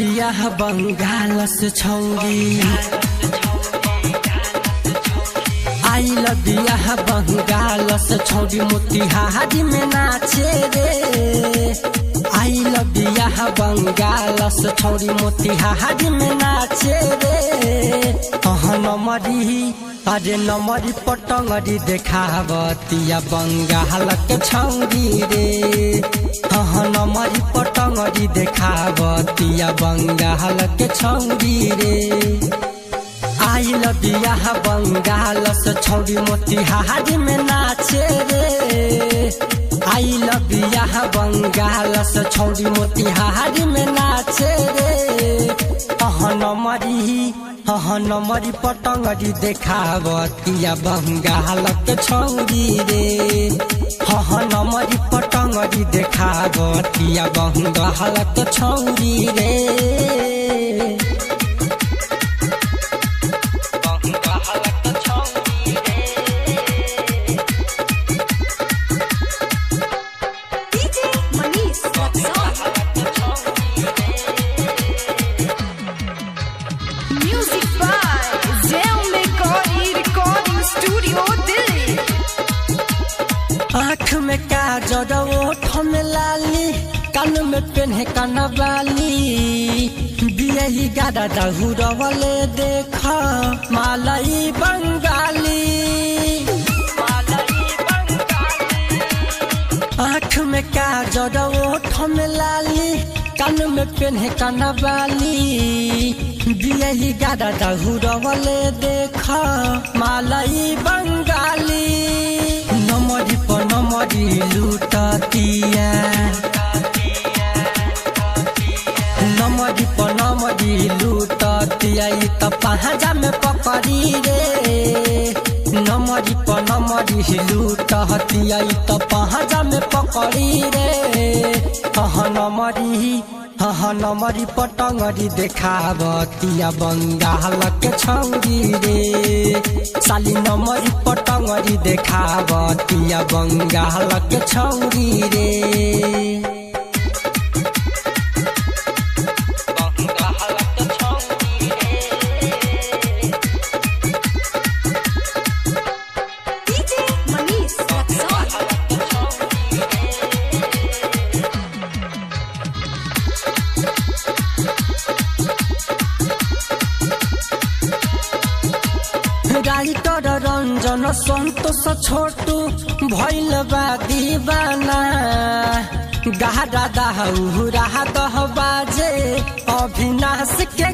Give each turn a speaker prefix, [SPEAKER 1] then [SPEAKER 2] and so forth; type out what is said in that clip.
[SPEAKER 1] बियाह बंगाल से छौरी आइल बियाह बंगाल से छौरी मोतिहारी में नाचे रे। आइल बियाह बंगाल से छौरी मोतिहारी में नाचे रे। नमरी अरे नमरी पटंगरी देखावतिया बंगाल के छौरी रे। नमरी पटंगरी देखावतिया बंगाल के छौरी रे। आइल बियाह बंगाल से छौरी मोतिहारी में नाचे रे। आइल बियाह बंगाल से छौरी मोतिहारी में नाचे रे। नमरी पटंगरी देखावतिया बंगाल के छौरी रे। नमरी पटंगरी देखावतिया बंगाल के छौरी रे। आँख में काजर ओठ में लाली कान में पेन्हे कनवाली बियही गादा दहुरवले देख मालई बंगाली। आँख में काजर ओठ में लाली कान में पेन्हे कनवाली बियही गादा दहुरवले देख मालई बंगाली। नमरी पर नमरी लूटतिया नमरी पर नमरी लूटतिया ई त पहाजा में पकड़ी रे। नमरी पर नमरी लूटतिया ई त पहाजा में पकड़ी रे। नमरी पटंगरी देखावतिया बंगाल के छौरी रे। साली नमरी पटंगरी देखावतिया बंगाल के छौरी रे। राइटर रंजन संतोष छोटू भइल बा दीवाना। गहरा दहुरा दह बाजे अविनाश के